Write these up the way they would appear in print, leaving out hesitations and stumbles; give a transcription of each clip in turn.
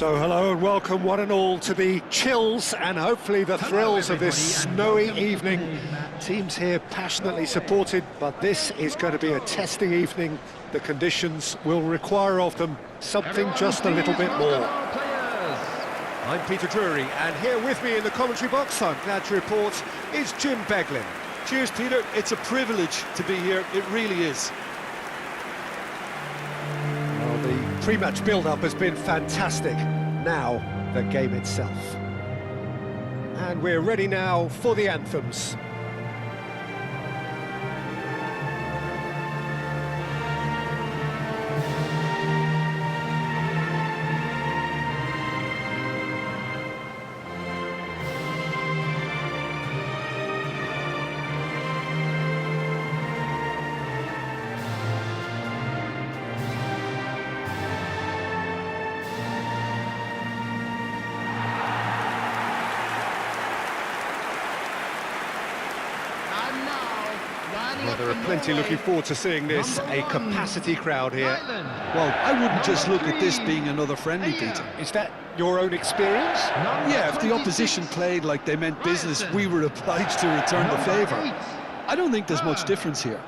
So hello and welcome one and all to the chills and hopefully the thrills of this snowy evening. Teams here passionately supported, but this is going to be a testing evening. The conditions will require of them something just a little bit more. I'm Peter Drury, and here with me in the commentary box, I'm glad to report, is Jim Beglin. Cheers, Peter. It's a privilege to be here. It really is. Well, the pre-match build-up has been fantastic. Now, the game itself. And we're ready now for the anthems. Well, there are plenty looking forward to seeing this, a capacity crowd here. Well, I wouldn't just look at this being another friendly, Peter. Is that your own experience? Yeah, if the opposition played like they meant business, we were obliged to return the favour. I don't think there's much difference here.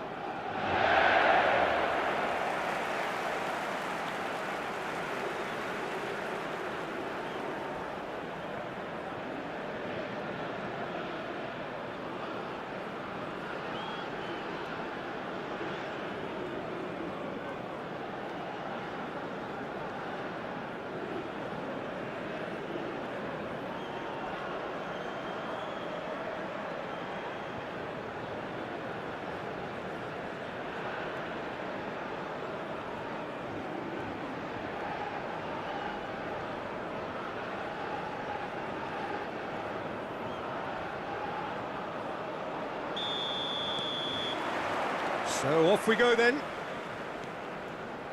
So off we go then.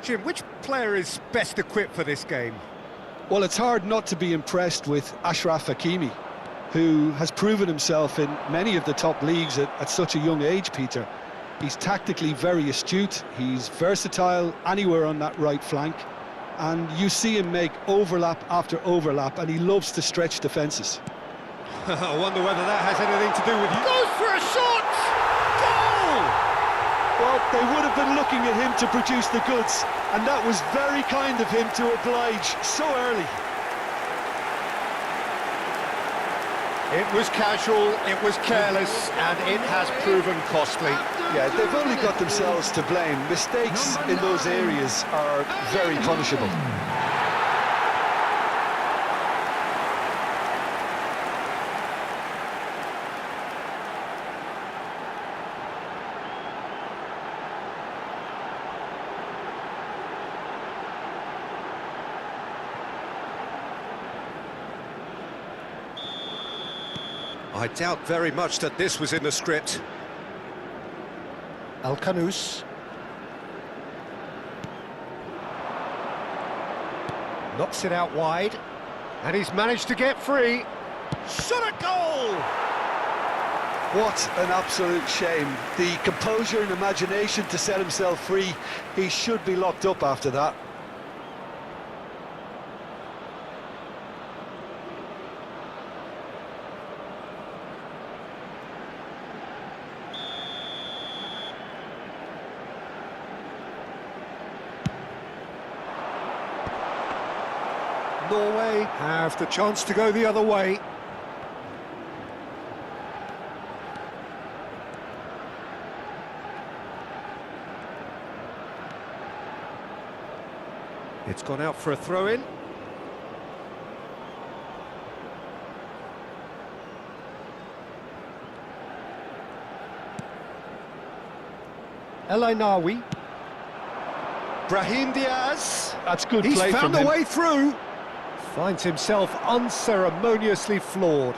Jim, which player is best equipped for this game? Well, it's hard not to be impressed with Achraf Hakimi, who has proven himself in many of the top leagues at such a young age, Peter. He's tactically very astute, he's versatile anywhere on that right flank, and you see him make overlap after overlap, and he loves to stretch defences. I wonder whether that has anything to do with you. Goes for a shot! Goal! Well, they would have been looking at him to produce the goods, and that was very kind of him to oblige so early. It was casual, it was careless, and it has proven costly. Yeah, they've only got themselves to blame. Mistakes in those areas are very punishable. I doubt very much that this was in the script. Al-Kanous. Knocks it out wide. And he's managed to get free. Shot a goal! What an absolute shame. The composure and imagination to set himself free. He should be locked up after that. Norway have the chance to go the other way. It's gone out for a throw-in. El Ainawi. Brahim Diaz. That's good He's play from him. He's found a way through. Finds himself unceremoniously floored.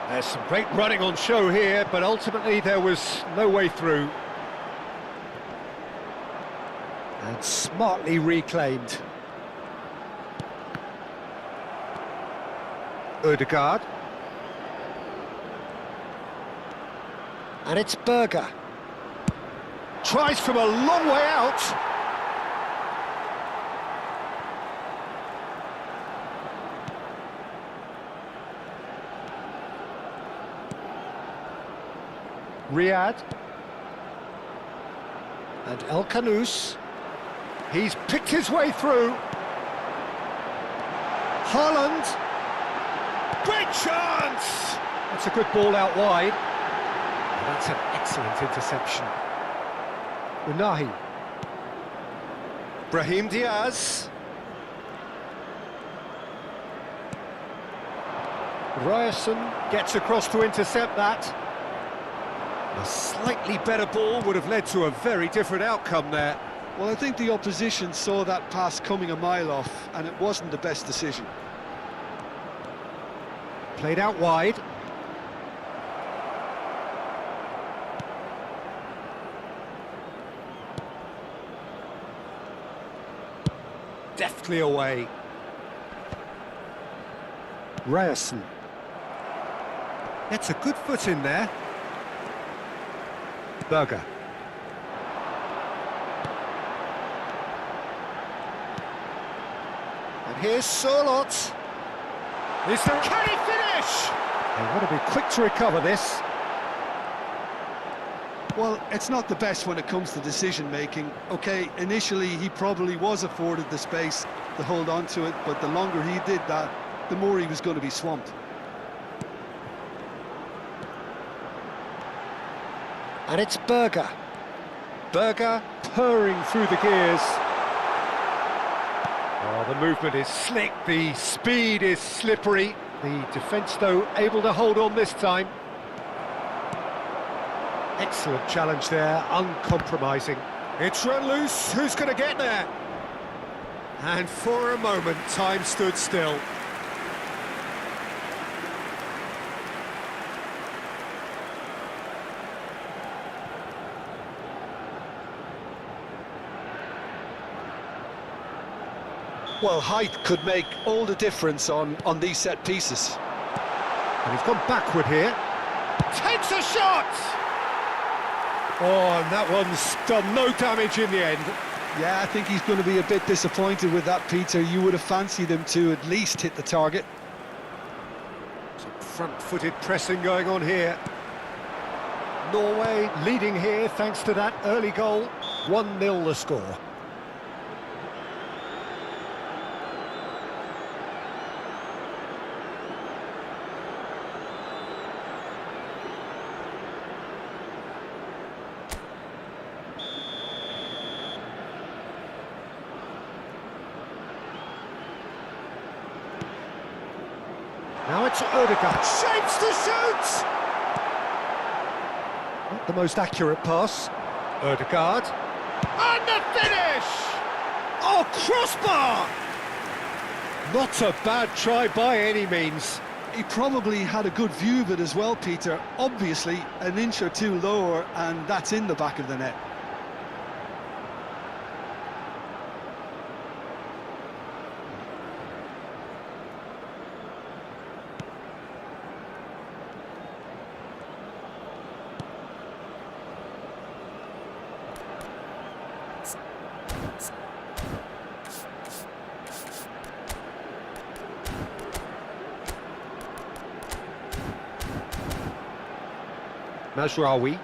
There's some great running on show here, but ultimately there was no way through. And smartly reclaimed. Ødegaard. And it's Berger. Tries from a long way out. Riyad. And El Kanous. He's picked his way through. Haaland. Great chance! That's a good ball out wide. And that's an excellent interception. Unahi. Brahim Diaz. Ryerson gets across to intercept that. A slightly better ball would have led to a very different outcome there. Well, I think the opposition saw that pass coming a mile off, and it wasn't the best decision. Played out wide. Deftly away. Ryerson. Gets a good foot in there. Berger. And here's Sorlot. Is there... Can he finish? They want to be quick to recover this. Well, it's not the best when it comes to decision-making. OK, initially he probably was afforded the space to hold on to it, but the longer he did that, the more he was going to be swamped. And it's Berger. Berger purring through the gears. Oh, the movement is slick, the speed is slippery. The defence, though, able to hold on this time. Excellent challenge there, uncompromising. It's run loose, who's going to get there? And for a moment, time stood still. Well, height could make all the difference on these set pieces. And he's gone backward here. Takes a shot! Oh, and that one's done no damage in the end. Yeah, I think he's going to be a bit disappointed with that, Peter. You would have fancied him to at least hit the target. Some front-footed pressing going on here. Norway leading here thanks to that early goal. 1-0 the score. Now it's Odegaard, shapes to shoot! Not the most accurate pass. Odegaard. And the finish! Oh, crossbar! Not a bad try by any means. He probably had a good view of it as well, Peter. Obviously, an inch or two lower, and that's in the back of the net. Mazraoui.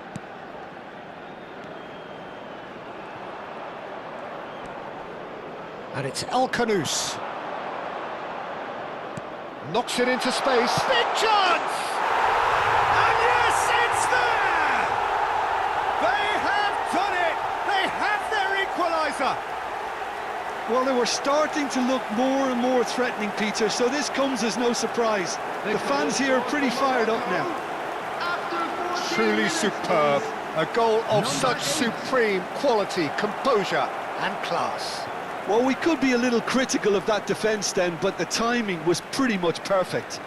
And it's El Kanous. Knocks it into space. Big chance! And yes, it's there! They have done it! They have their equaliser! Well, they were starting to look more and more threatening, Peter, so this comes as no surprise. The fans here are pretty fired up now. Truly superb. A goal of such supreme quality, composure and class. Well, we could be a little critical of that defence then, but the timing was pretty much perfect.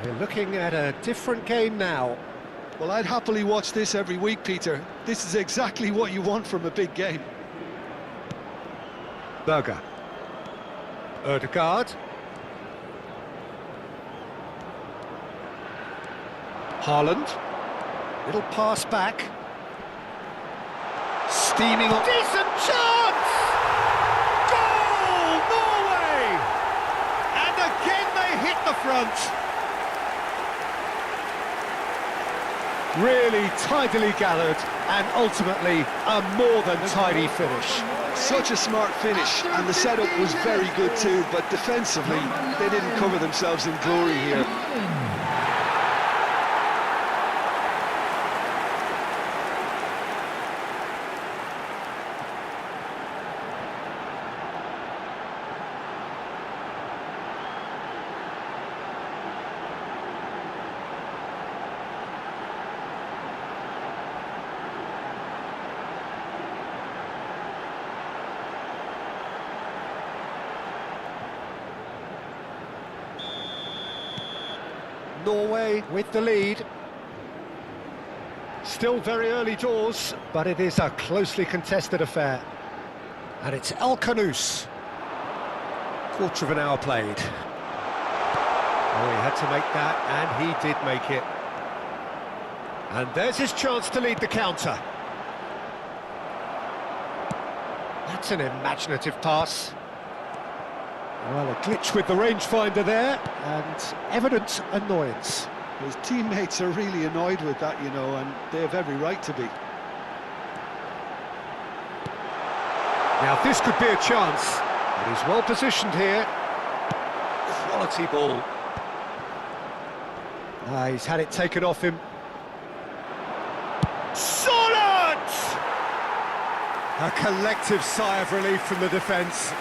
We're looking at a different game now. Well, I'd happily watch this every week, Peter. This is exactly what you want from a big game. Berger. Odegaard. Haaland. Little pass back. Steaming on. Decent chance! Goal! Norway! And again they hit the front. Really tidily gathered, and ultimately a more than tidy finish. Such a smart finish, and the setup was very good too, but defensively, they didn't cover themselves in glory here. Norway with the lead. Still very early doors, but it is a closely contested affair. And it's El Canous. Quarter of an hour played. Oh, he had to make that, and he did make it. And there's his chance to lead the counter. That's an imaginative pass. Well, a glitch with the rangefinder there, and evident annoyance. His teammates are really annoyed with that, you know, and they have every right to be. Now, this could be a chance, but he's well positioned here. Quality ball. He's had it taken off him. Solid! A collective sigh of relief from the defence.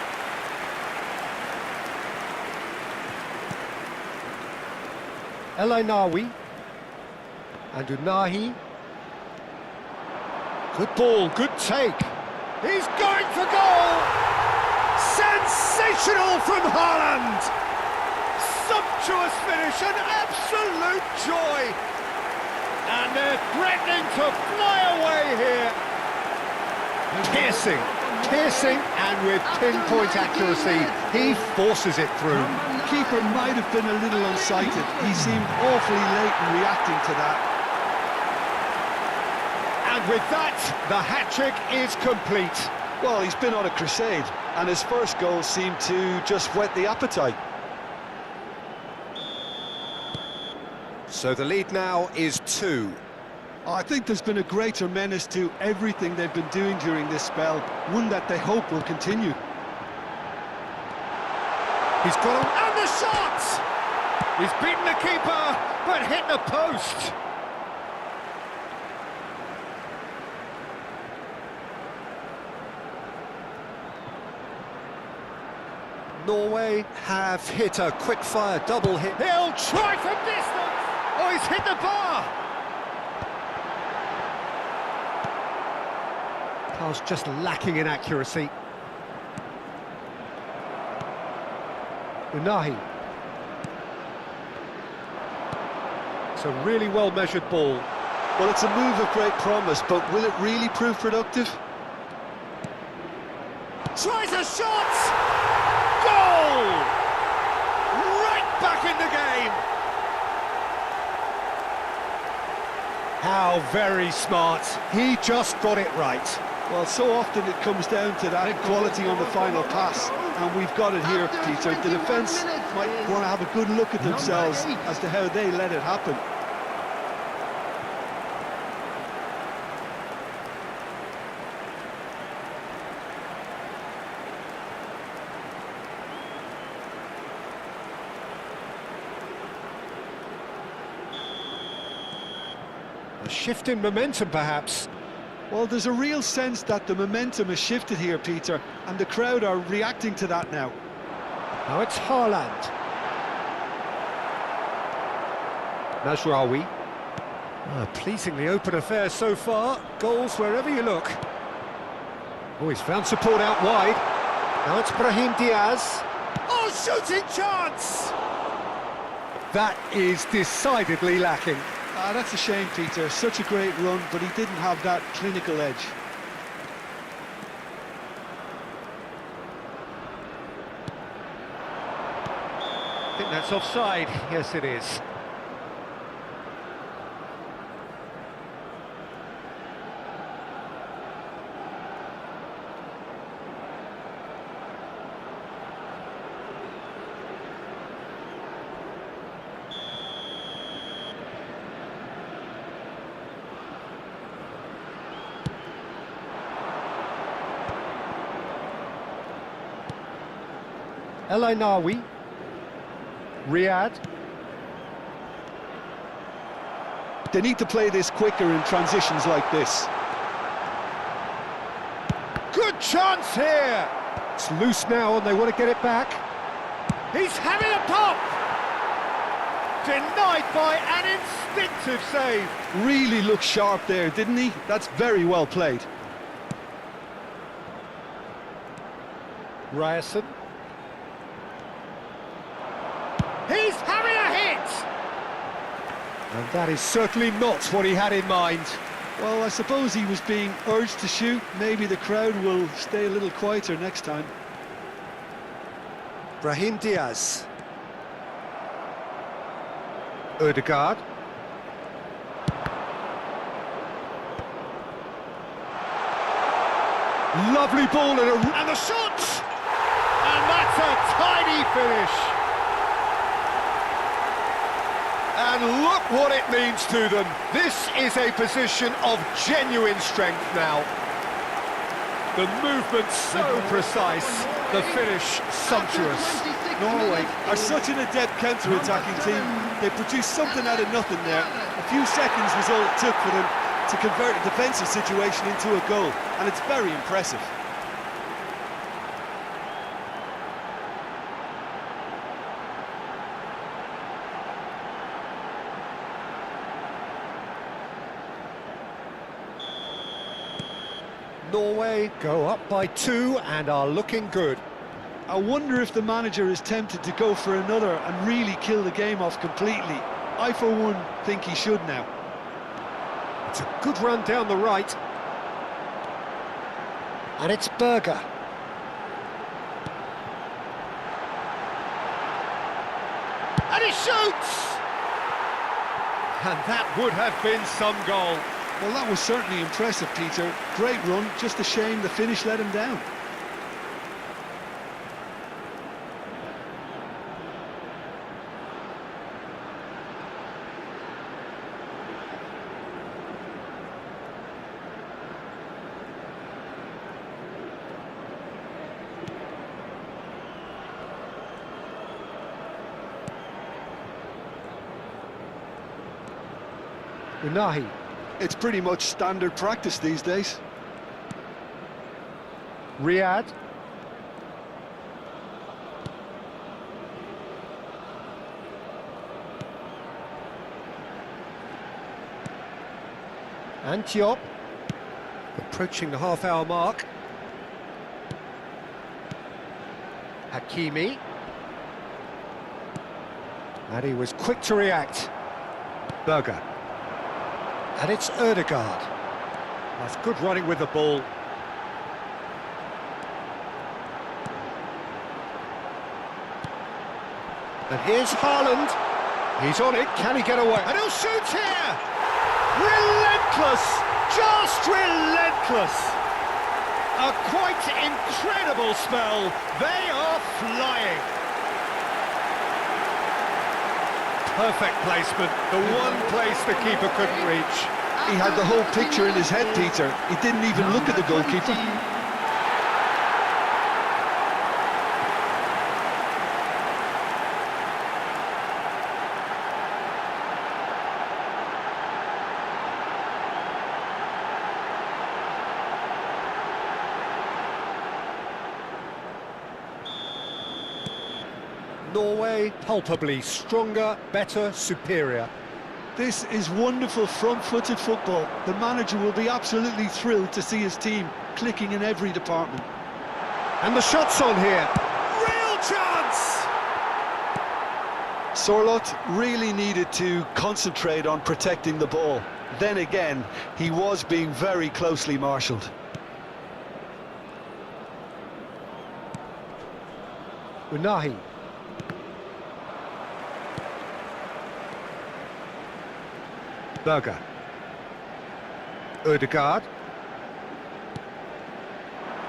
Elainawi and Unahi. Good ball, good take. He's going for goal! Sensational from Haaland! Sumptuous finish, an absolute joy! And they're threatening to fly away here. Piercing, and with pinpoint accuracy, he forces it through. Keeper might have been a little unsighted. He seemed awfully late in reacting to that. And with that, the hat-trick is complete. Well, he's been on a crusade, and his first goal seemed to just whet the appetite. So the lead now is 2. I think there's been a greater menace to everything they've been doing during this spell, one that they hope will continue. He's got him, and the shot! He's beaten the keeper, but hit the post. Norway have hit a quick-fire double hit. He'll try from distance! Oh, he's hit the bar! Pass just lacking in accuracy. Unahi. It's a really well-measured ball. Well, it's a move of great promise, but will it really prove productive? Tries a shot! Goal! Right back in the game! How very smart. He just got it right. Well, so often it comes down to that quality on the final pass, and we've got it here, Peter. The defence might want to have a good look at themselves as to how they let it happen. A shift in momentum, perhaps. Well, there's a real sense that the momentum has shifted here, Peter, and the crowd are reacting to that now. Now it's Haaland. Mazraoui. Pleasingly open affair so far. Goals wherever you look. Oh, he's found support out wide. Now it's Brahim Diaz. Oh, shooting chance! That is decidedly lacking. That's a shame, Peter. Such a great run, but he didn't have that clinical edge. I think that's offside. Yes, it is. El Ainawi. Riyadh. They need to play this quicker in transitions like this. Good chance here! It's loose now and they want to get it back. He's having a pop! Denied by an instinctive save. Really looked sharp there, didn't he? That's very well played. Ryerson. He's having a hit! And that is certainly not what he had in mind. Well, I suppose he was being urged to shoot. Maybe the crowd will stay a little quieter next time. Brahim Diaz. Ødegaard. Lovely ball and the shot! And that's a tiny finish. And look what it means to them. This is a position of genuine strength now. The movement so precise, the finish sumptuous. Norway are such an adept counter-attacking team. They produced something out of nothing there. A few seconds was all it took for them to convert a defensive situation into a goal, and it's very impressive. Norway go up by 2 and are looking good. I wonder if the manager is tempted to go for another and really kill the game off completely. I, for one, think he should now. It's a good run down the right. And it's Berger. And he shoots! And that would have been some goal. Well, that was certainly impressive, Peter. Great run, just a shame the finish let him down. Unahi. It's pretty much standard practice these days. Riyadh. Antioch. Approaching the half-hour mark. Hakimi. And he was quick to react. Berger. And it's Ødegaard. That's good running with the ball. And here's Haaland. He's on it, can he get away? And he'll shoot here! Relentless! Just relentless! A quite incredible spell. They are flying. Perfect placement, the one place the keeper couldn't reach. He had the whole picture in his head, Peter. He didn't even look at the goalkeeper. Norway palpably stronger, better, superior. This is wonderful front-footed football. The manager will be absolutely thrilled to see his team clicking in every department. And the shot's on here. Real chance! Sorloth really needed to concentrate on protecting the ball. Then again, he was being very closely marshalled. Unahi. Berger. Ødegaard.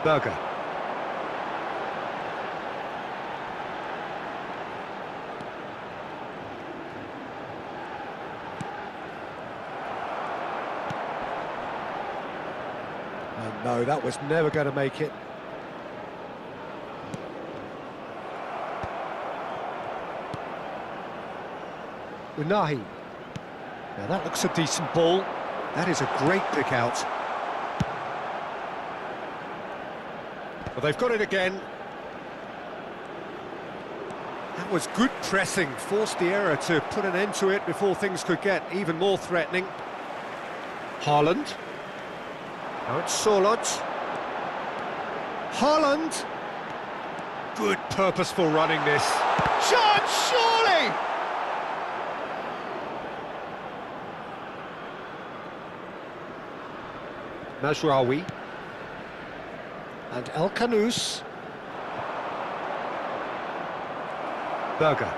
Berger. Oh no, that was never going to make it. Unahi. Now that looks a decent ball. That is a great pick out. Well, they've got it again. That was good pressing, forced the error to put an end to it before things could get even more threatening. Haaland. Now it's Solot. Haaland. Good purposeful running this. Chance, surely! Mazraoui. And El Kanous. Berger.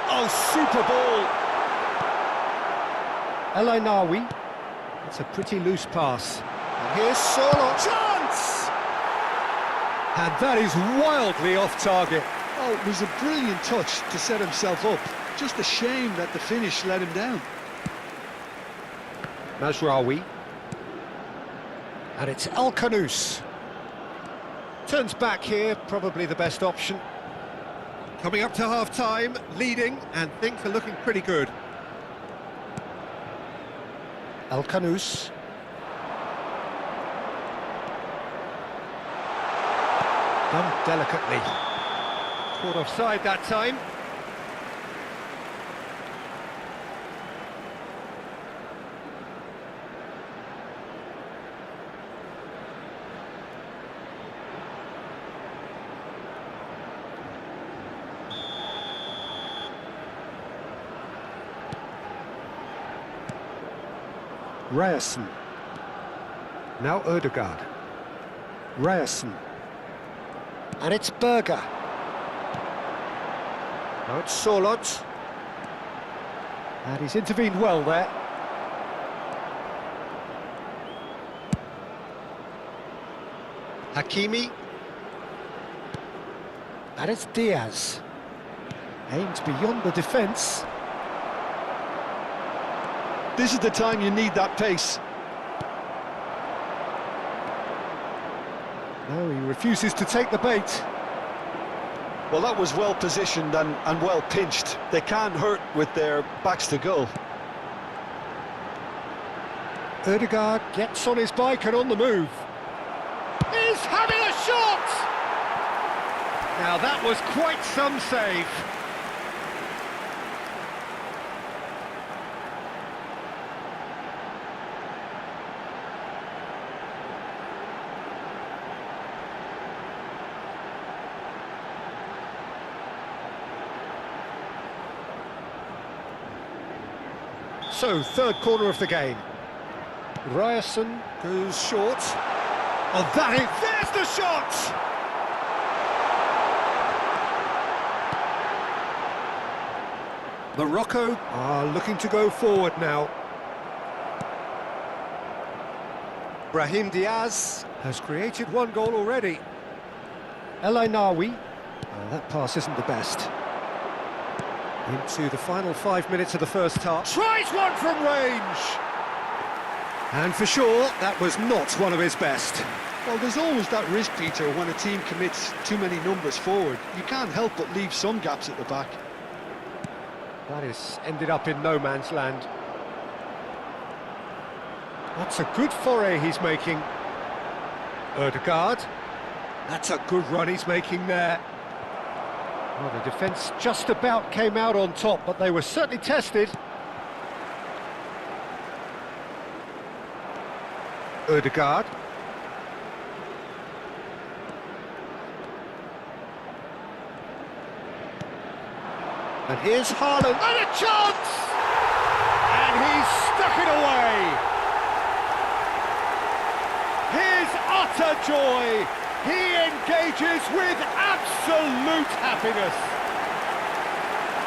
Oh, super ball! El Ainawi. That's a pretty loose pass. And here's Solo. Chance! And that is wildly off target. Oh, it was a brilliant touch to set himself up. Just a shame that the finish let him down. Mazraoui. And it's El Kanous. Turns back here, probably the best option. Coming up to half-time, leading, and things are looking pretty good. El Kanous. Done delicately. Caught offside that time. Ryerson. Now Ødegaard. Ryerson. And it's Berger. Now it's Solot. And he's intervened well there. Hakimi. And it's Diaz. Aimed beyond the defence. This is the time you need that pace. No, he refuses to take the bait. Well, that was well positioned and well pinched. They can't hurt with their backs to goal. Ødegaard gets on his bike and on the move. He's having a shot! Now that was quite some save. So, third corner of the game. Ryerson goes short. Oh, there's the shot! Morocco are looking to go forward now. Brahim Diaz has created one goal already. El Ainawi. Oh, that pass isn't the best. Into the final 5 minutes of the first half. Tries one from range! And for sure, that was not one of his best. Well, there's always that risk, Peter, when a team commits too many numbers forward. You can't help but leave some gaps at the back. That has ended up in no man's land. That's a good foray he's making. Ødegaard. That's a good run he's making there. Well, the defence just about came out on top, but they were certainly tested. Ødegaard. And here's Haaland, and a chance! And he's stuck it away! His utter joy! He engages with absolute happiness!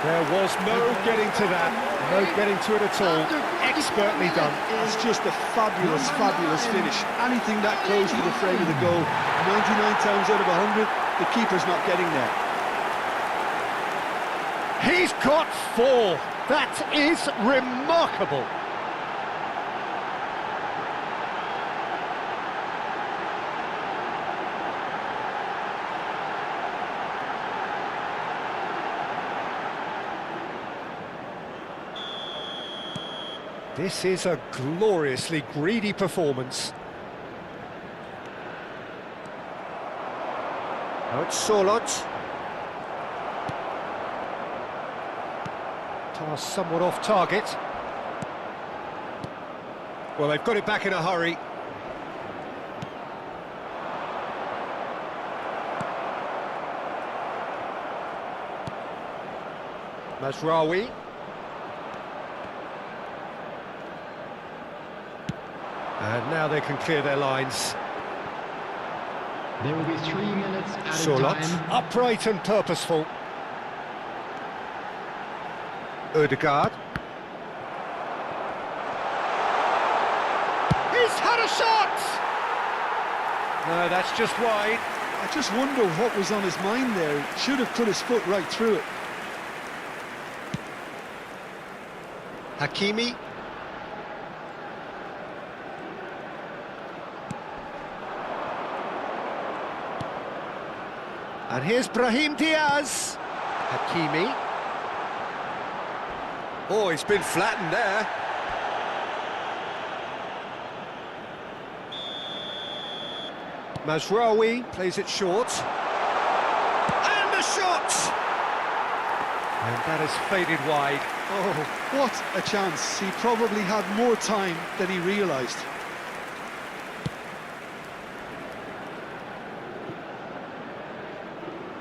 There was no getting to that, no getting to it at all. Expertly done. It's just a fabulous, fabulous finish. Anything that close to the frame of the goal, 99 times out of 100, the keeper's not getting there. He's got 4. That is remarkable. This is a gloriously greedy performance. Now it's Solot. Pass somewhat off target. Well, they've got it back in a hurry. Mazraoui. And now they can clear their lines. There will be 3 minutes at Solot, a time. upright and purposeful. Ødegaard. He's had a shot! No, that's just wide. I just wonder what was on his mind there. Should have put his foot right through it. Hakimi. And here's Brahim Diaz. Hakimi. Oh, he's been flattened there. Mazraoui plays it short. And a shot! And that has faded wide. Oh, what a chance. He probably had more time than he realised.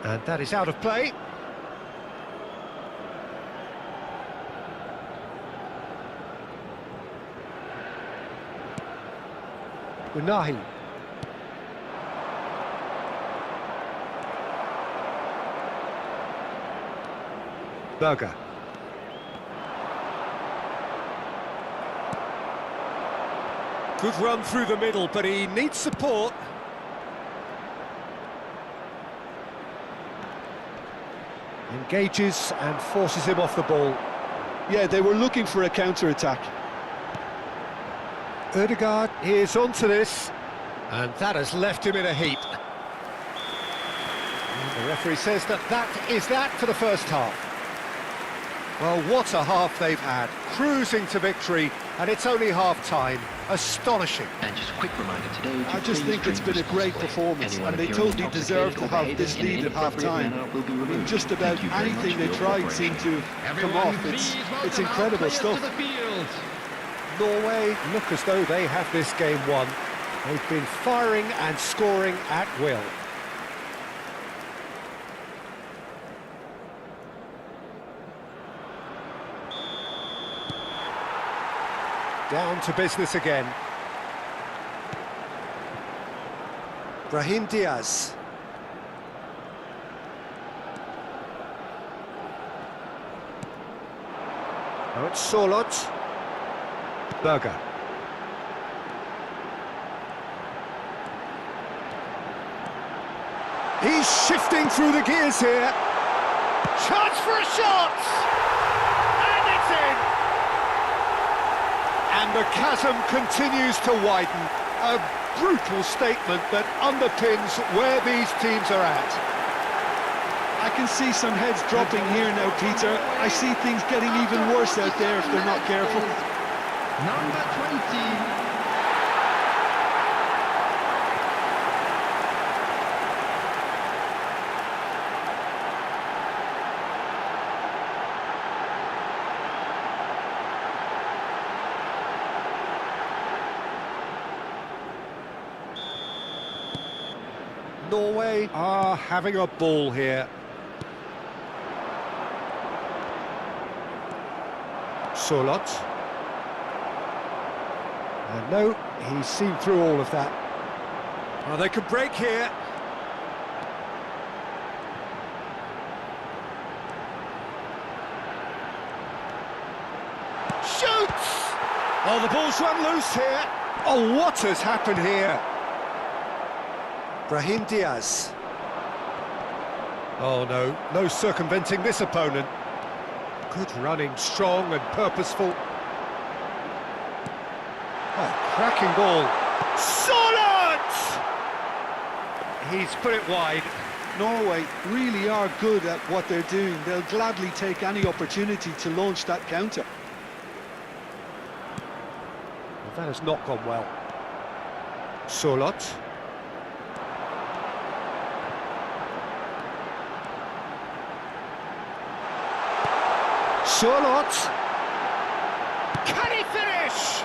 And that is out of play. Unahi. Berger. Good run through the middle, but he needs support. Engages and forces him off the ball. Yeah, they were looking for a counter-attack. Ødegaard is onto this, and that has left him in a heap. The referee says that is that for the first half. Well, what a half they've had, cruising to victory, and it's only half-time. Astonishing. And just a quick reminder today. I just think it's been a great performance, and they totally deserve to have this lead at half-time. I mean, just about anything they tried seemed to come off. It's incredible stuff. Norway look as though they have this game won. They've been firing and scoring at will. Down to business again. Brahim Diaz. Now it's Solot. Berger. He's shifting through the gears here. Chance for a shot! And it's in! And the chasm continues to widen. A brutal statement that underpins where these teams are at. I can see some heads dropping here now, Peter. I see things getting even worse out there if they're not careful. Number 20. Norway are having a ball here. Solot. And no, he's seen through all of that. Oh, they can break here. Shoots! Oh, the ball's run loose here. Oh, what has happened here? Brahim Diaz. Oh no, no circumventing this opponent. Good running, strong and purposeful. Oh, cracking ball. Solid! He's put it wide. Norway really are good at what they're doing. They'll gladly take any opportunity to launch that counter. That has not gone well. Solot. Solot. Can he finish?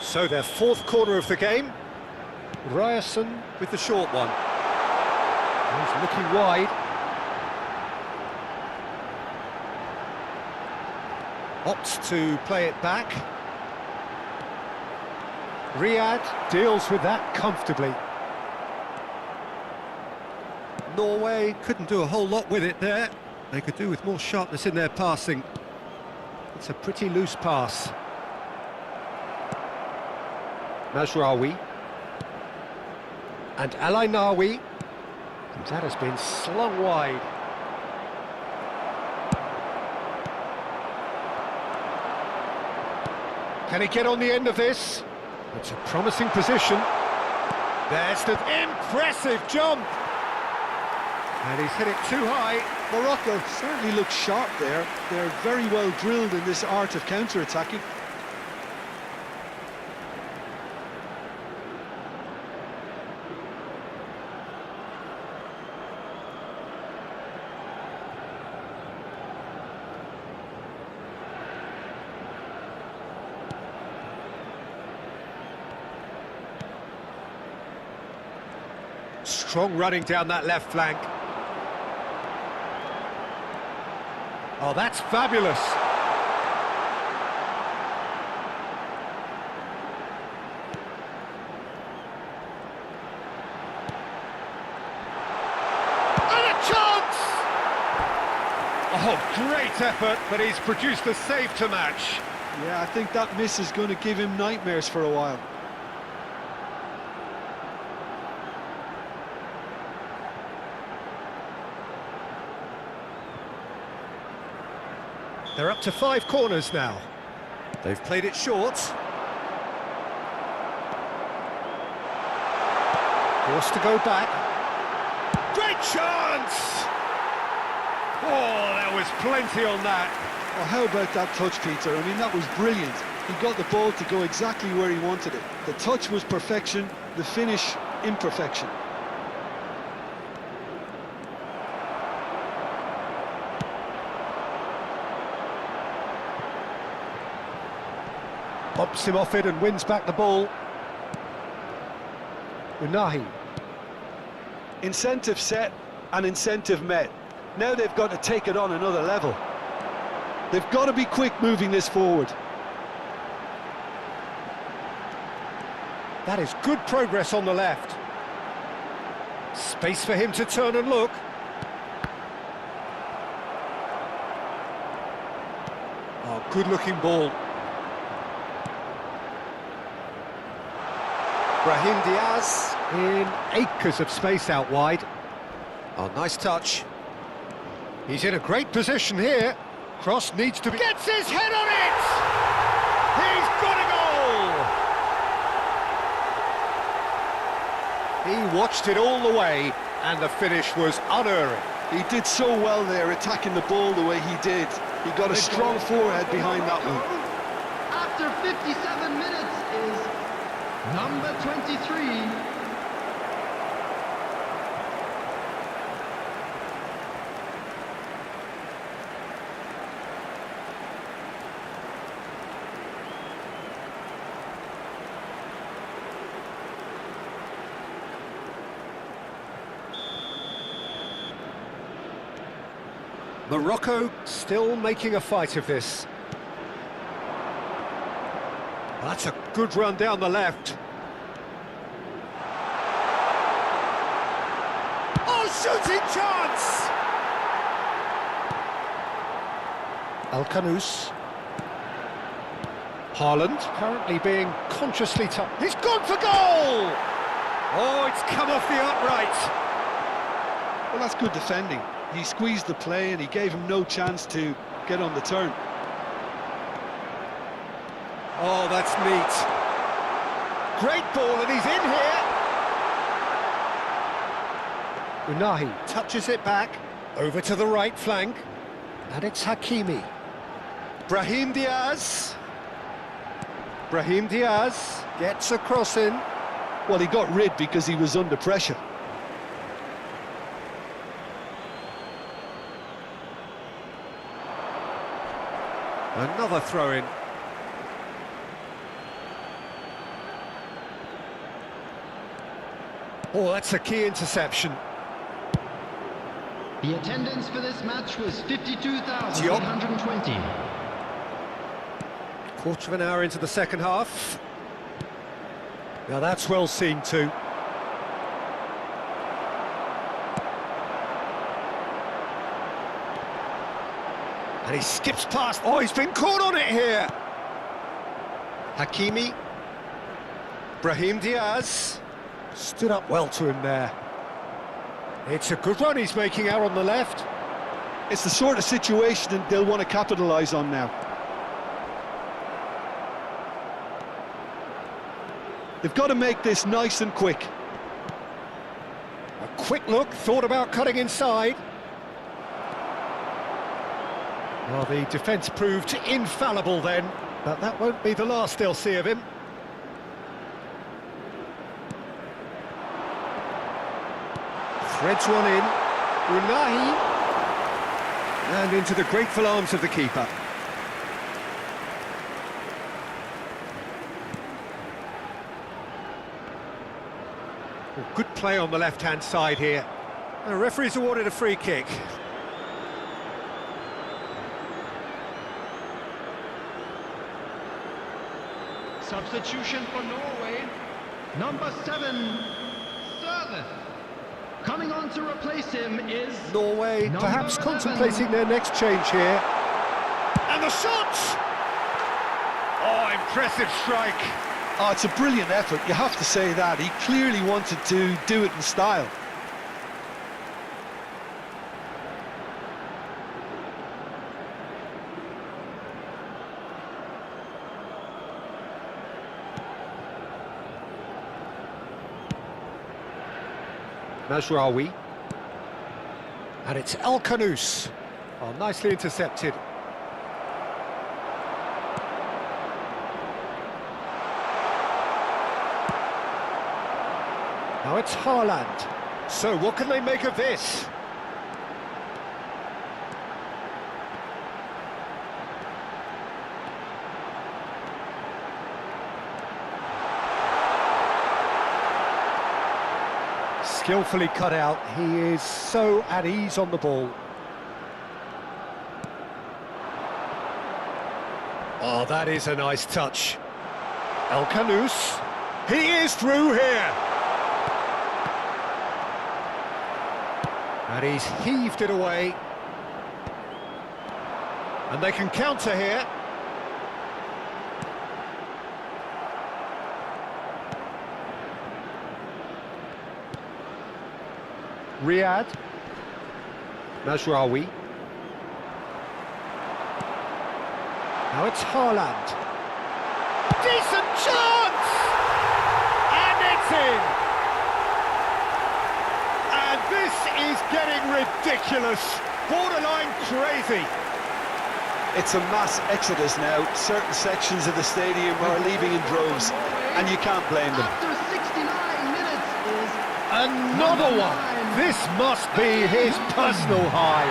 So their fourth corner of the game. Ryerson with the short one. He's looking wide. Opts to play it back. Riyad deals with that comfortably. Norway couldn't do a whole lot with it there. They could do with more sharpness in their passing. It's a pretty loose pass. Mazraoui and Alainawi, and that has been slung wide. Can he get on the end of this? It's a promising position. There's the impressive jump, and he's hit it too high. Morocco certainly looks sharp there. They're very well drilled in this art of counter-attacking. Strong running down that left flank. Oh, that's fabulous. And a chance! Oh, great effort, but he's produced a save to match. Yeah, I think that miss is going to give him nightmares for a while. They're up to 5 corners now. They've played it short. Forced to go back. Great chance! Oh, there was plenty on that. Well, how about that touch, Peter? I mean, that was brilliant. He got the ball to go exactly where he wanted it. The touch was perfection, the finish, imperfection. Pops him off it and wins back the ball. Unahi. Incentive set and incentive met. Now they've got to take it on another level. They've got to be quick moving this forward. That is good progress on the left. Space for him to turn and look. Oh, good-looking ball. Brahim Diaz in acres of space out wide. Oh, nice touch. He's in a great position here. Cross needs to be... Gets his head on it! He's got a goal! He watched it all the way, and the finish was unerring. He did so well there, attacking the ball the way he did. He got a strong forehead behind that one. After 57 minutes is number 23. Morocco still making a fight of this. That's a good run down the left. Oh, shooting chance! Al-Kanous. Haaland currently being consciously touched. He's gone for goal! Oh, it's come off the upright. Well, that's good defending. He squeezed the play and he gave him no chance to get on the turn. Oh, that's neat. Great ball, and he's in here. Unahi touches it back, over to the right flank. And it's Hakimi. Brahim Diaz. Brahim Diaz gets a cross in. Well, he got rid because he was under pressure. Another throw-in. Oh, that's a key interception. The attendance for this match was 52,820. Quarter of an hour into the second half. Now that's well seen too. And he skips past. Oh, he's been caught on it here. Hakimi. Brahim Diaz. Stood up well to him there. It's a good run he's making out on the left. It's the sort of situation that they'll want to capitalise on now. They've got to make this nice and quick. A quick look, thought about cutting inside. Well, the defence proved infallible then, but that won't be the last they'll see of him. Threads one in. Unahi. And into the grateful arms of the keeper. Oh, good play on the left-hand side here. The referee's awarded a free kick. Substitution for Norway, number 7, Sørloth. Coming on to replace him is Norway number perhaps 11. contemplating their next change here. And the shot! Oh, impressive strike. Oh, it's a brilliant effort, you have to say that. He clearly wanted to do it in style. Mazraoui. And it's El Kanous. Oh, nicely intercepted. Now it's Haaland. So what can they make of this? Skillfully cut out. He is so at ease on the ball. Oh, that is a nice touch. El Kanous. He is through here. And he's heaved it away. And they can counter here. Riyad. Mazraoui. Now it's Haaland. Decent chance! And it's in! And this is getting ridiculous. Borderline crazy. It's a mass exodus now. Certain sections of the stadium are leaving in droves, and you can't blame them. After 69 minutes is Another one! This must be his personal high.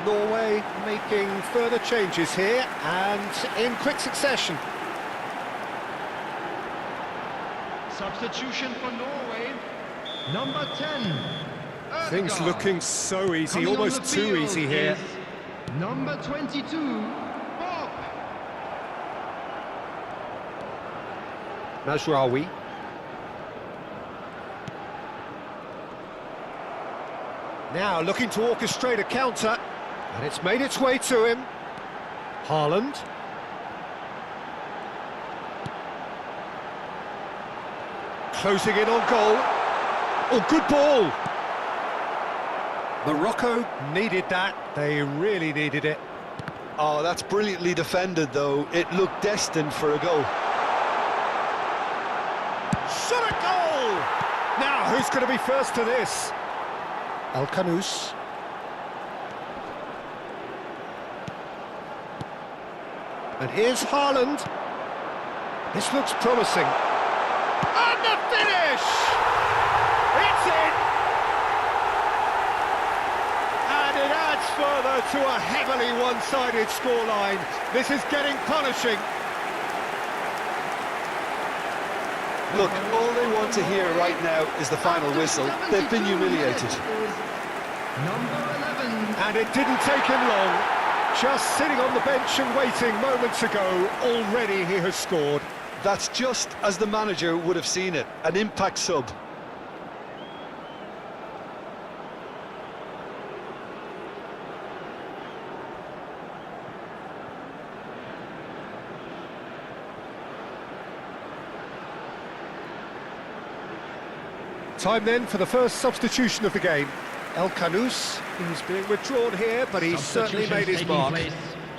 Norway making further changes here, and in quick succession. substitution for Norway, number 10. Things Ødegaard. looking so easy, Coming on almost the too field easy here. is number 22, Bob. Now looking to orchestrate a counter, and it's made its way to him. Haaland. Closing in on goal. Oh, good ball! Morocco needed that. They really needed it. Oh, that's brilliantly defended, though. It looked destined for a goal. Shot a goal! Now, who's going to be first to this? El Kanous. And here's Haaland. This looks promising. And the finish! It's in! And it adds further to a heavily one-sided scoreline. This is getting punishing. Look, all they want to hear right now is the final whistle. They've been humiliated. Number 11. And it didn't take him long. Just sitting on the bench and waiting moments ago, already he has scored. That's just as the manager would have seen it, an impact sub. Time then for the first substitution of the game. El Kanous is being withdrawn here, but he's certainly made his mark.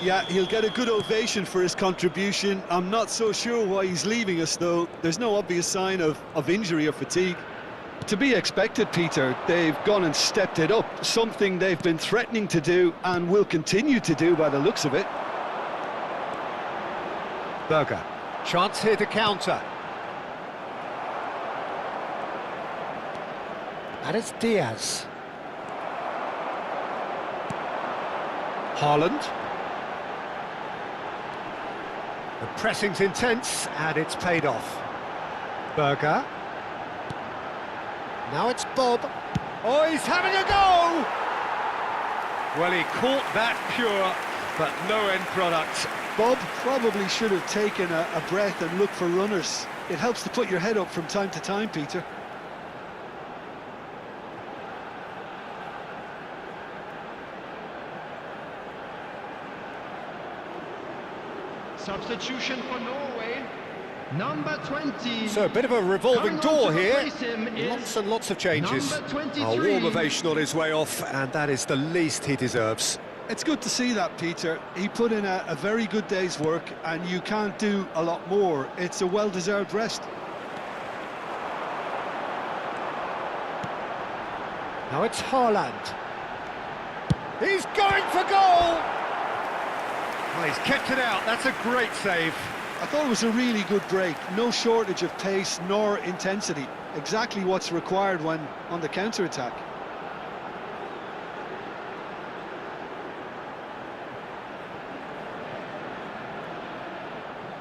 Yeah, he'll get a good ovation for his contribution. I'm not so sure why he's leaving us, though. There's no obvious sign of injury or fatigue. To be expected, Peter. They've gone and stepped it up, something they've been threatening to do and will continue to do by the looks of it. Berger, chance here to counter. And it's Diaz. Haaland. The pressing's intense, and it's paid off. Berger. Now it's Bob. Oh, he's having a go! Well, he caught that pure, but no end product. Bob probably should have taken a breath and looked for runners. It helps to put your head up from time to time, Peter. Substitution for Norway. Number 20. So a bit of a revolving door here. Lots Lots and lots of changes. number 23. A warm ovation on his way off, and that is the least he deserves. It's good to see that, Peter. He put in a very good day's work, and you can't do a lot more. It's a well-deserved rest. Now it's Haaland. He's going for goal! Well, he's kept it out. That's a great save. I thought it was a really good break. No shortage of pace nor intensity. Exactly what's required when on the counter-attack.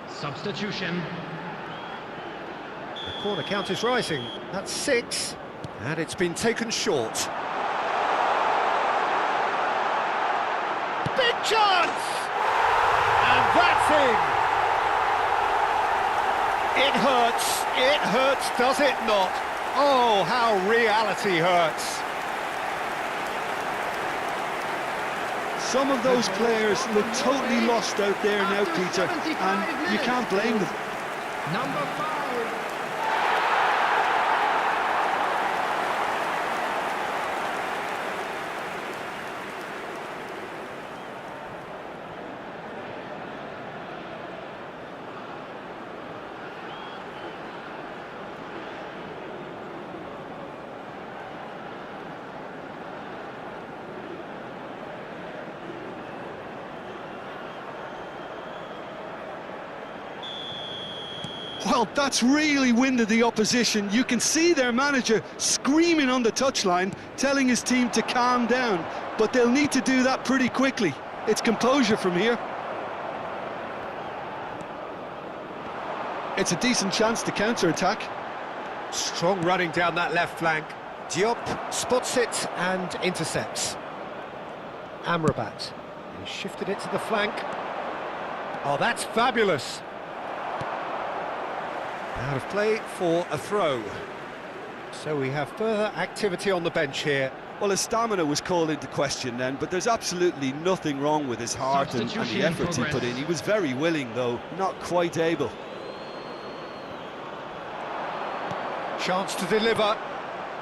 Substitution. The corner count is rising. That's 6. And it's been taken short. Big chance! And that's in! It hurts, does it not? Oh, how reality hurts. Some of those players look totally lost out there now, Peter, and you can't blame them. Number 5. Well, that's really winded the opposition. You can see their manager screaming on the touchline, telling his team to calm down, but they'll need to do that pretty quickly. It's composure from here. It's a decent chance to counter-attack. Strong running down that left flank. Diop spots it and intercepts. Amrabat. He shifted it to the flank. Oh, that's fabulous. Out of play for a throw. So we have further activity on the bench here. Well, his stamina was called into question then, but there's absolutely nothing wrong with his heart and the efforts he put in. He was very willing, though, not quite able. Chance to deliver,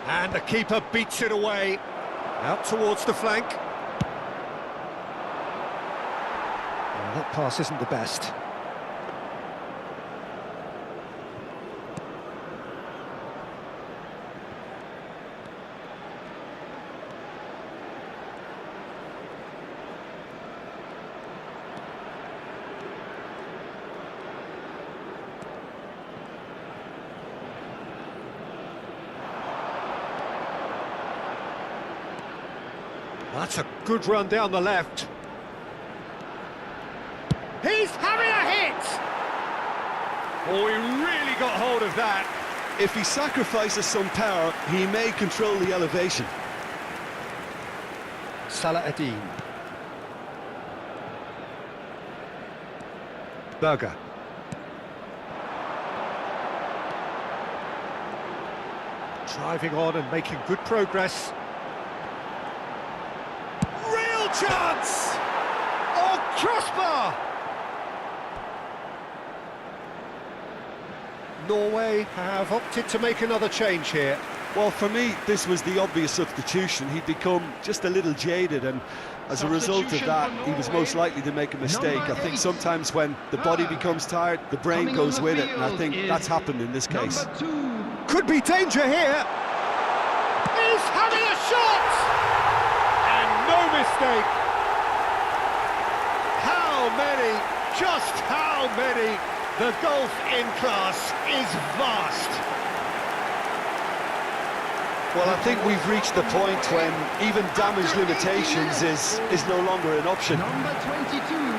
and the keeper beats it away. Out towards the flank. Well, that pass isn't the best. That's a good run down the left. He's having a hit! Oh, he really got hold of that. If he sacrifices some power, he may control the elevation. Salah Adin. Berger. Driving on and making good progress. Real chance! Oh, crossbar! Norway have opted to make another change here. Well, for me, this was the obvious substitution. He'd become just a little jaded, and as a result of that, he was most likely to make a mistake. I think sometimes when the body becomes tired, the brain goes with it, and I think that's happened in this case. Could be danger here. He's having a shot! And no mistake. How many, just how many? The golf in class is vast. Well, I think we've reached the point when even damage limitations is no longer an option. Number 22.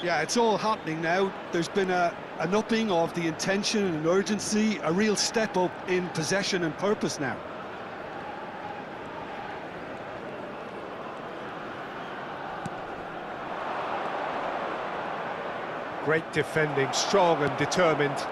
Yeah, it's all happening now. There's been an upping of the intention and urgency, a real step up in possession and purpose now. Great defending, strong and determined.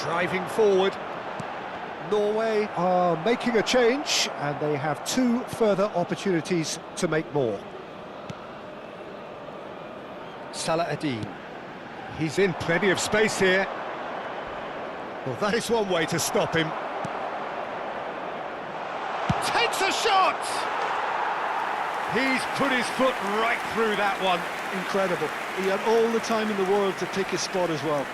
Driving forward. Norway are making a change, and they have 2 further opportunities to make more. Salah Adin. He's in plenty of space here. Well, that is one way to stop him. Takes a shot! He's put his foot right through that one. Incredible. He had all the time in the world to pick his spot as well.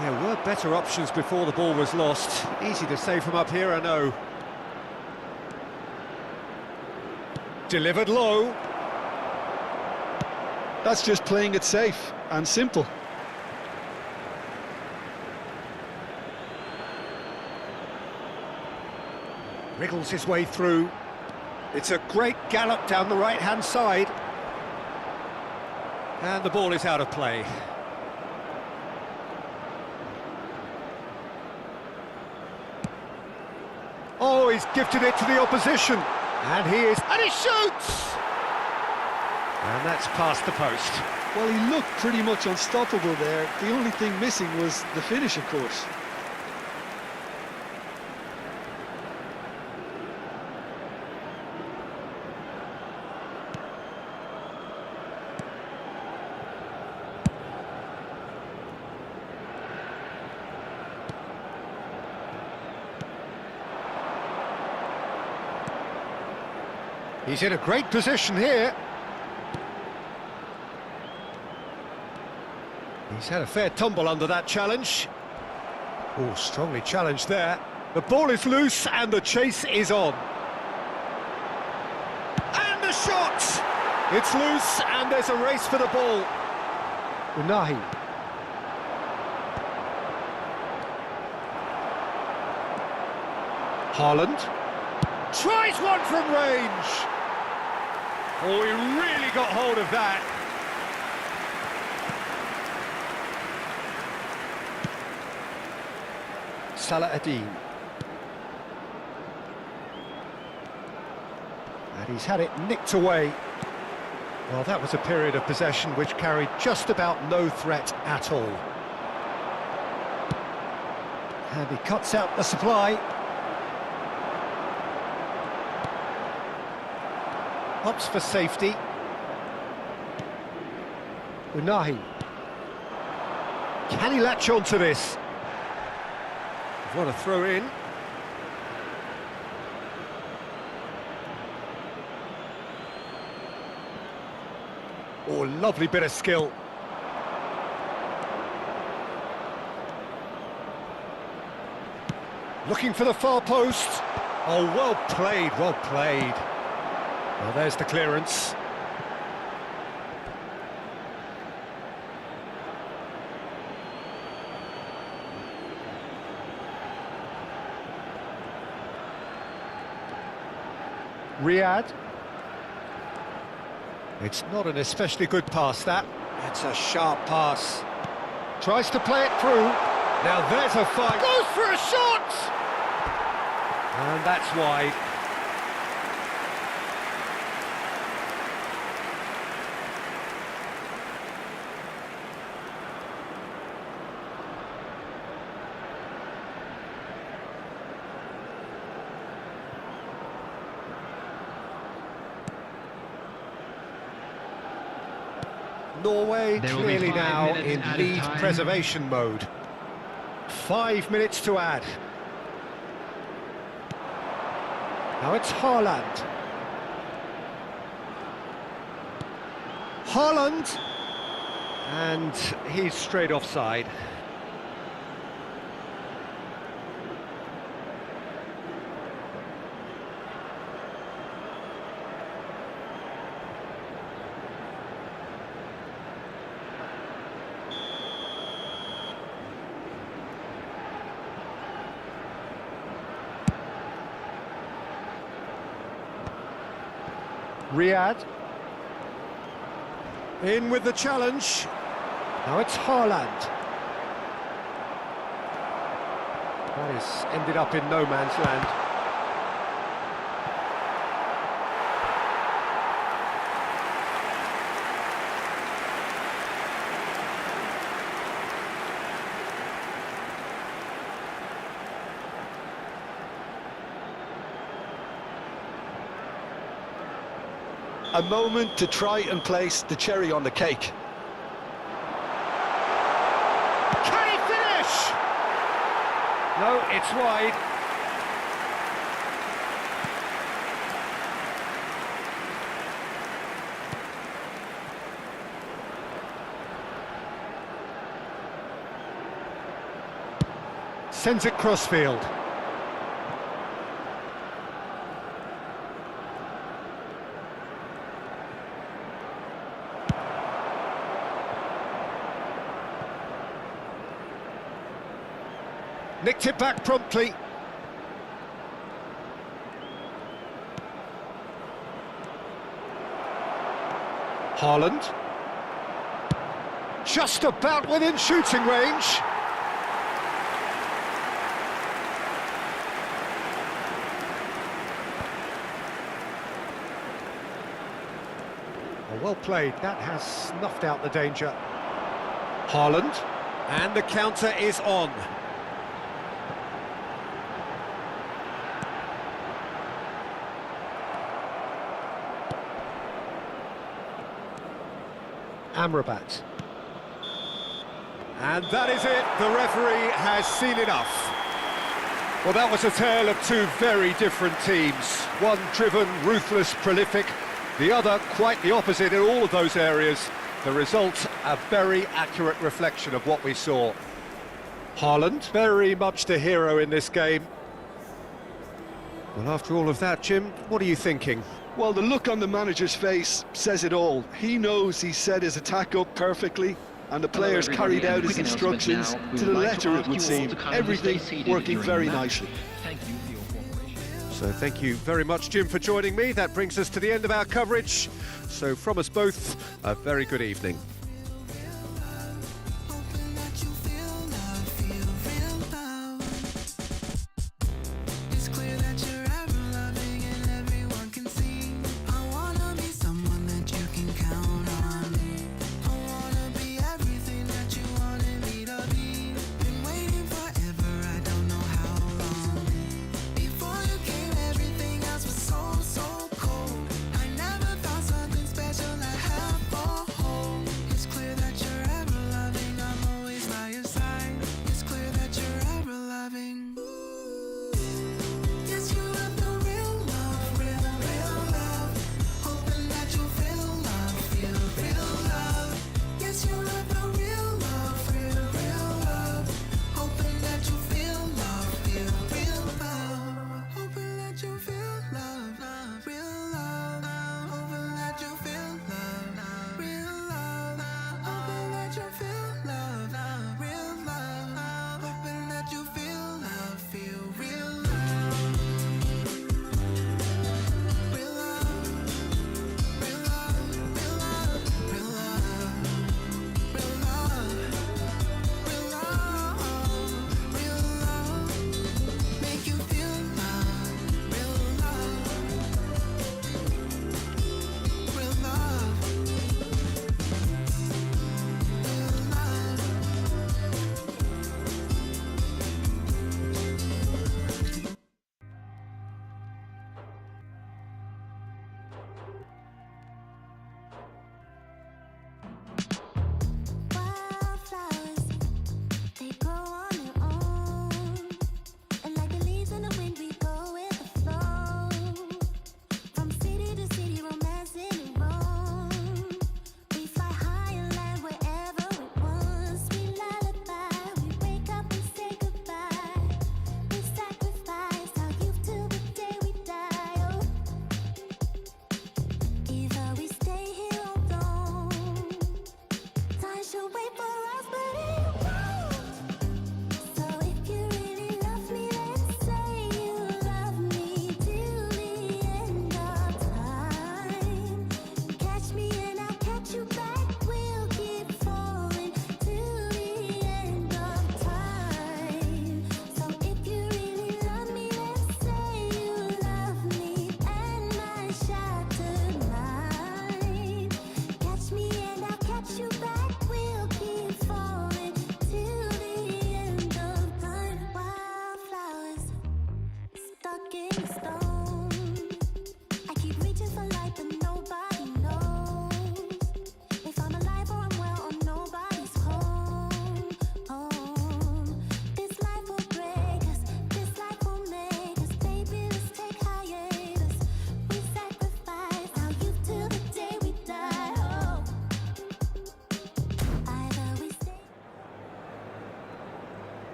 There were better options before the ball was lost. Easy to save from up here, I know. Delivered low. That's just playing it safe and simple. Wriggles his way through. It's a great gallop down the right-hand side. And the ball is out of play. Oh, he's gifted it to the opposition. And he shoots! And that's past the post. Well, he looked pretty much unstoppable there. The only thing missing was the finish, of course. He's in a great position here. He's had a fair tumble under that challenge. Oh, strongly challenged there. The ball is loose and the chase is on. And the shot! It's loose and there's a race for the ball. Unahi. Haaland. Tries one from range. Oh, he really got hold of that. Salah Adin. And he's had it nicked away. Well, that was a period of possession which carried just about no threat at all. And he cuts out the supply. Opts for safety. Unahi. Can he latch on to this? What a throw in. Oh, lovely bit of skill. Looking for the far post. Oh, well played, well played. Well, there's the clearance. Riyadh. It's not an especially good pass, that. It's a sharp pass. Tries to play it through. Now there's a fight. Goes for a shot! And that's wide. Norway clearly now in lead preservation mode. 5 minutes to add. Now it's Haaland. Haaland! And he's straight offside. Riyadh. In with the challenge. Now it's Haaland. That has ended up in no man's land. A moment to try and place the cherry on the cake. Can he finish? No, it's wide. Sends it crossfield. Nicked it back promptly. Haaland. Just about within shooting range. Well played, that has snuffed out the danger. Haaland. And the counter is on. Amrabat. And that is it, the referee has seen enough. Well, that was a tale of two very different teams. One driven, ruthless, prolific, the other quite the opposite in all of those areas. The result, a very accurate reflection of what we saw. Haaland, very much the hero in this game. Well, after all of that, Jim, what are you thinking? Well, the look on the manager's face says it all. He knows he set his attack up perfectly, and the players carried out his instructions to the letter, it would seem. Everything working very nicely. So thank you very much, Jim, for joining me. That brings us to the end of our coverage. So from us both, a very good evening.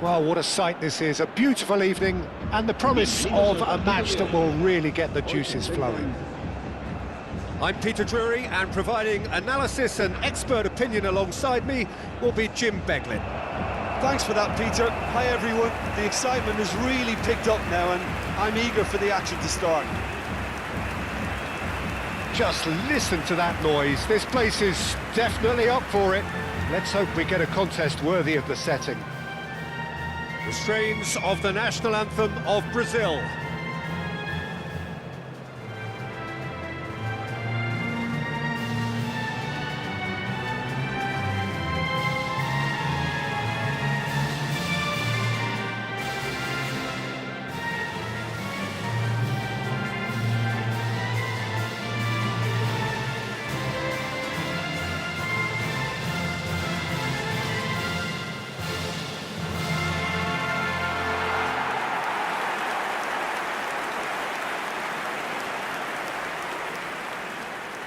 Well, what a sight this is. A beautiful evening and the promise of a match that will really get the juices flowing. I'm Peter Drury, and providing analysis and expert opinion alongside me will be Jim Beglin. Thanks for that, Peter. Hi, everyone. The excitement has really picked up now, and I'm eager for the action to start. Just listen to that noise. This place is definitely up for it. Let's hope we get a contest worthy of the setting. The strains of the national anthem of Brazil.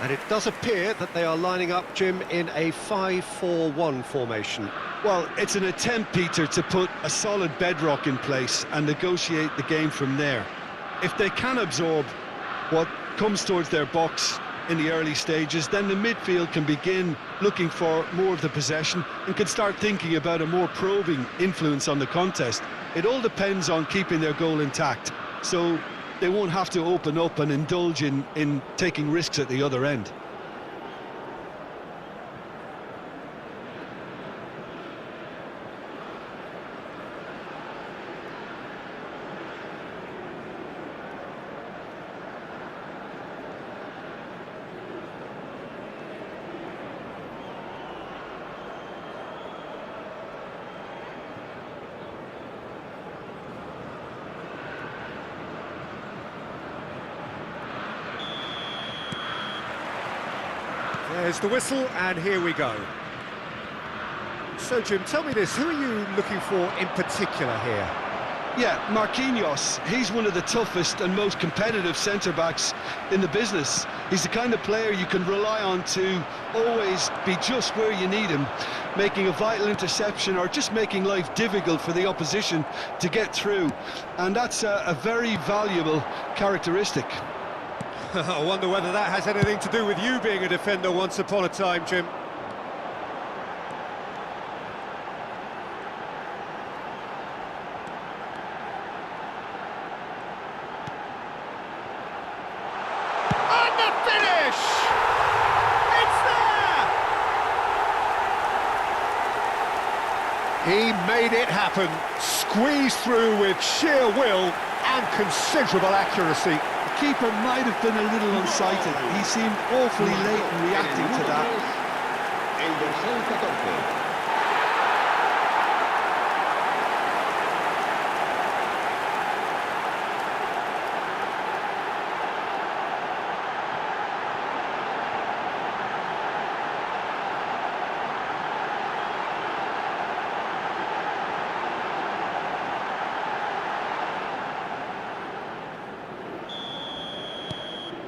And it does appear that they are lining up, Jim, in a 5-4-1 formation. Well, it's an attempt, Peter, to put a solid bedrock in place and negotiate the game from there. If they can absorb what comes towards their box in the early stages, then the midfield can begin looking for more of the possession and can start thinking about a more probing influence on the contest. It all depends on keeping their goal intact, so they won't have to open up and indulge in taking risks at the other end. There's the whistle, and here we go. So, Jim, tell me this, who are you looking for in particular here? Yeah, Marquinhos. He's one of the toughest and most competitive centre-backs in the business. He's the kind of player you can rely on to always be just where you need him, making a vital interception or just making life difficult for the opposition to get through. And that's a very valuable characteristic. I wonder whether that has anything to do with you being a defender once upon a time, Jim. And the finish! It's there! He made it happen, squeezed through with sheer will and considerable accuracy. Keeper might have been a little unsighted. He seemed awfully late in reacting to that.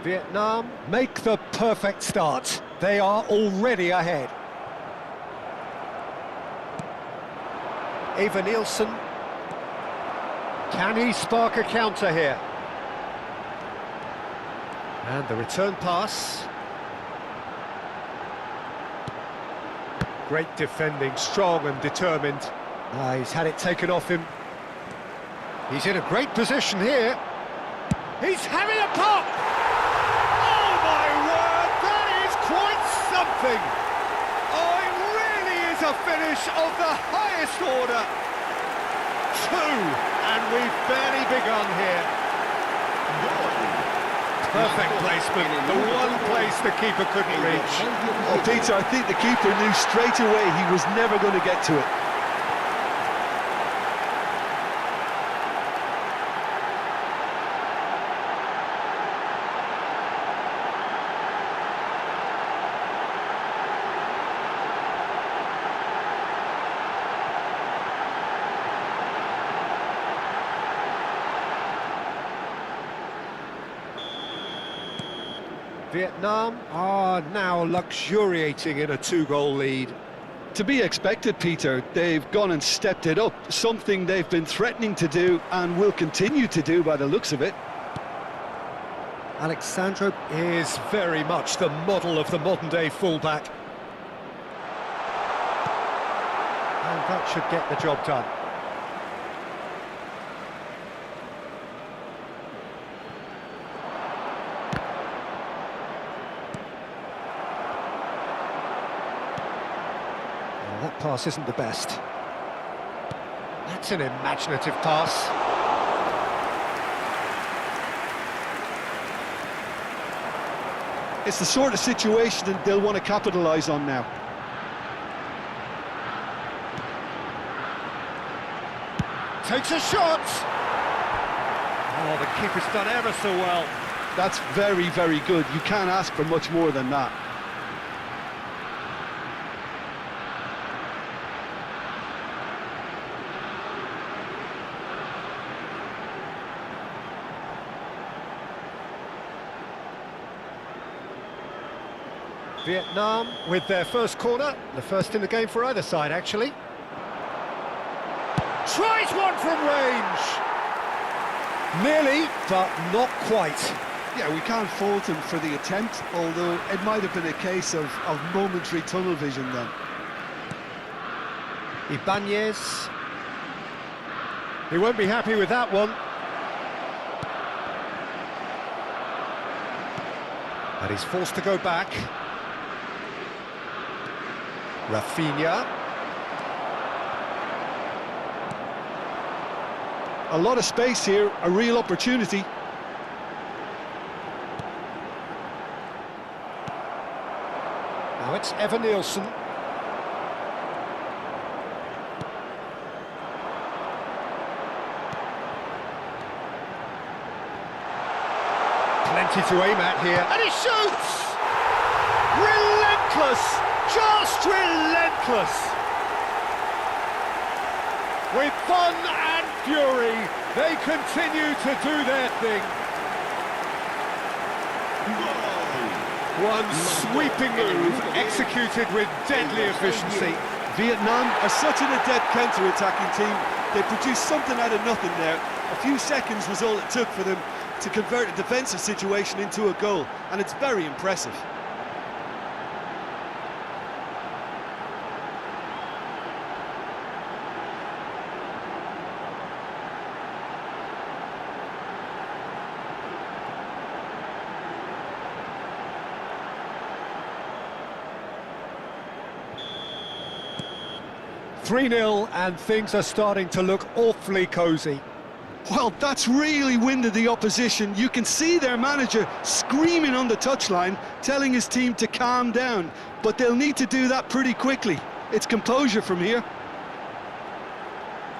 Vietnam make the perfect start. They are already ahead. Eva Nielsen. Can he spark a counter here? And the return pass. Great defending, strong and determined. He's had it taken off him. He's in a great position here. He's having a pop! Something. Oh, it really is a finish of the highest order. 2, and we've barely begun here. Perfect placement, the one place the keeper couldn't reach. Oh, Peter, I think the keeper knew straight away he was never going to get to it. Vietnam are now luxuriating in a two-goal lead. To be expected, Peter. They've gone and stepped it up, something they've been threatening to do and will continue to do by the looks of it. Alexandro is very much the model of the modern-day fullback. And that should get the job done. That pass isn't the best. That's an imaginative pass. It's the sort of situation that they'll want to capitalise on now. Takes a shot! Oh, the keeper's done ever so well. That's very, very good. You can't ask for much more than that. Vietnam with their first corner, the first in the game for either side, actually. Tries one from range! Nearly, but not quite. Yeah, we can't fault him for the attempt, although it might have been a case of momentary tunnel vision then. Ibanez. He won't be happy with that one. And he's forced to go back. Rafinha. A lot of space here, a real opportunity. Now it's Evan Nielsen. Plenty to aim at here, and he shoots! Relentless! Just relentless! With fun and fury, they continue to do their thing. One sweeping move, executed with deadly efficiency. Vietnam are such an adept counter-attacking team. They produced something out of nothing there. A few seconds was all it took for them to convert a defensive situation into a goal, and it's very impressive. "3-0, and things are starting to look awfully cosy. Well, that's really winded the opposition. You can see their manager screaming on the touchline, telling his team to calm down, but they'll need to do that pretty quickly. It's composure from here.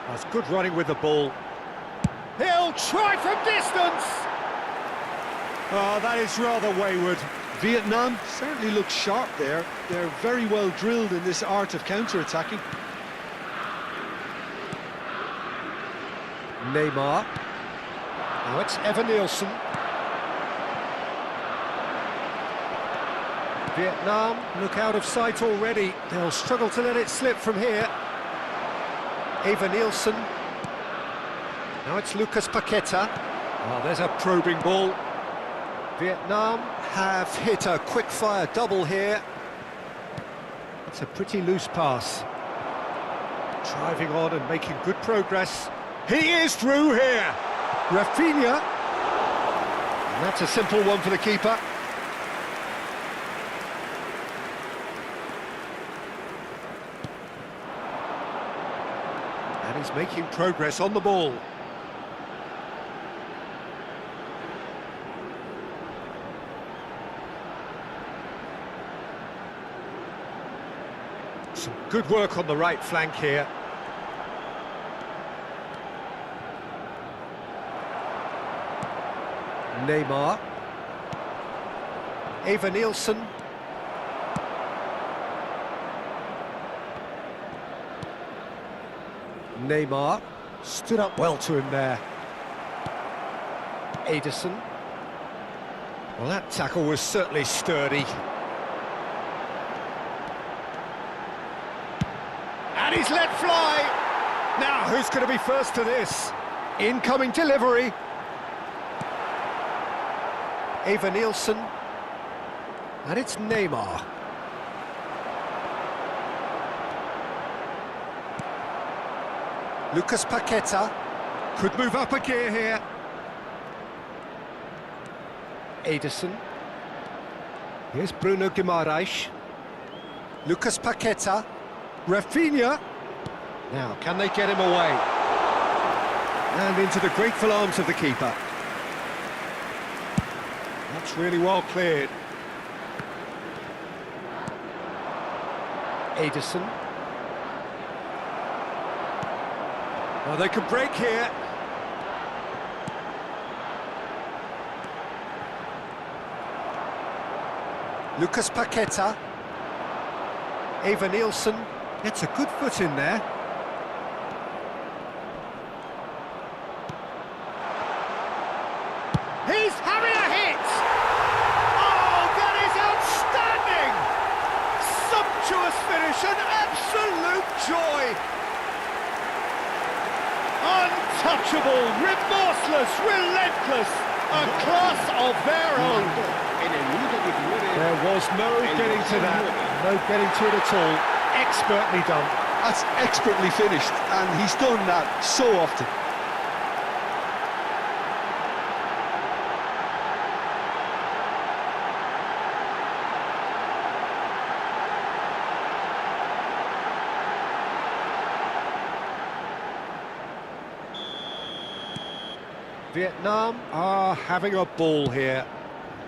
That's good running with the ball. He'll try from distance! Oh, that is rather wayward. Vietnam certainly looks sharp there. They're very well drilled in this art of counter-attacking. Neymar. Now it's Evan Nielsen. Vietnam look out of sight already. They'll struggle to let it slip from here. Evan Nielsen. Now it's Lucas Paqueta. Oh, there's a probing ball. Vietnam have hit a quick-fire double here. It's a pretty loose pass. Driving on and making good progress. He is through here. Rafinha. And that's a simple one for the keeper. And he's making progress on the ball. Some good work on the right flank here. Neymar. Eva Nielsen. Neymar stood up well to him there. Ederson. Well, that tackle was certainly sturdy. And he's let fly. Now, who's going to be first to this? Incoming delivery. Eva Nielsen. And it's Neymar. Lucas Paqueta could move up a gear here. Ederson. Here's Bruno Guimaraes. Lucas Paqueta. Rafinha. Now, can they get him away? And into the grateful arms of the keeper. That's really well cleared. Ederson. Well, they could break here. Lucas Paqueta. Eva Nielsen gets a good foot in there. He's having a hit! Oh, that is outstanding! Sumptuous finish, an absolute joy! Untouchable, remorseless, relentless, a class of their own. There was no getting to that, no getting to it at all. Expertly done. That's expertly finished, and he's done that so often. Vietnam are having a ball here.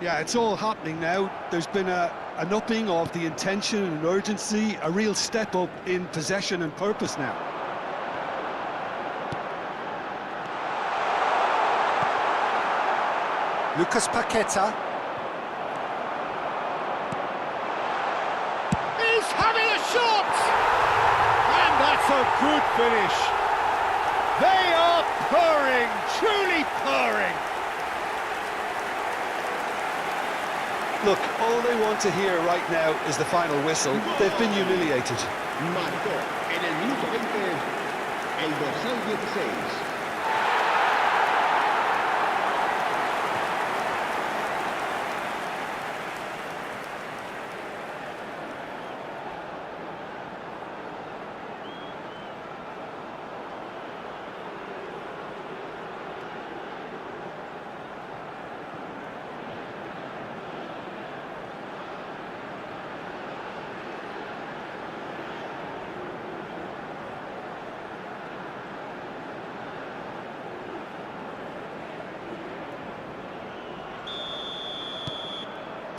Yeah, it's all happening now. There's been an upping of the intention and urgency, a real step up in possession and purpose now. Lucas Paqueta. He's having a shot! And that's a good finish. They are purring, truly purring. Look, all they want to hear right now is the final whistle. They've been humiliated. Marcó en el minuto 20 el dorsal 16.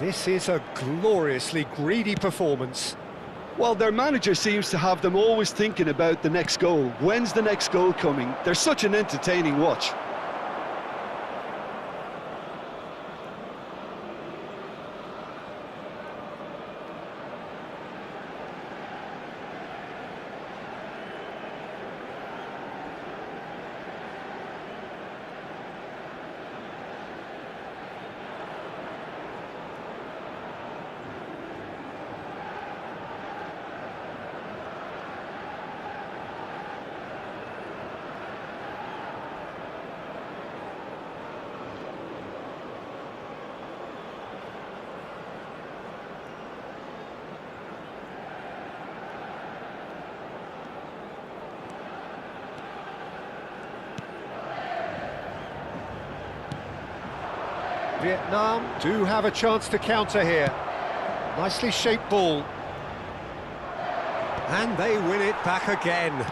This is a gloriously greedy performance. Well, their manager seems to have them always thinking about the next goal. When's the next goal coming? They're such an entertaining watch. Vietnam do have a chance to counter here. Nicely shaped ball. And they win it back again.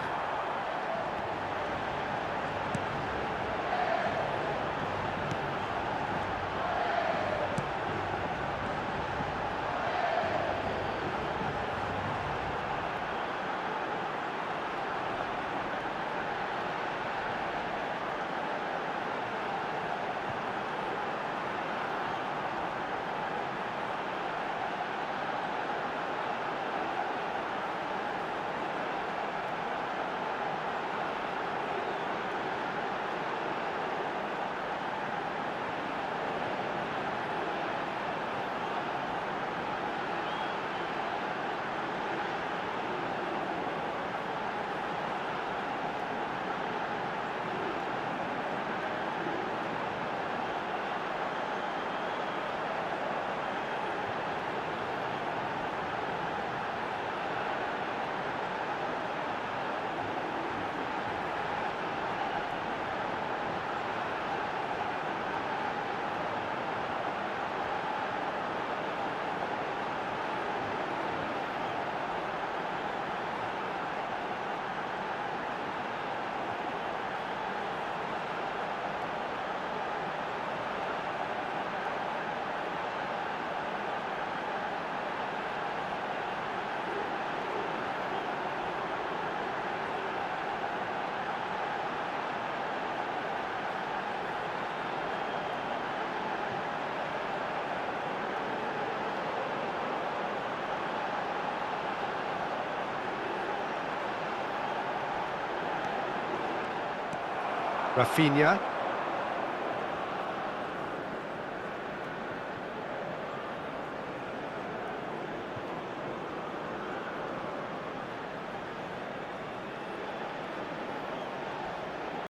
Rafinha.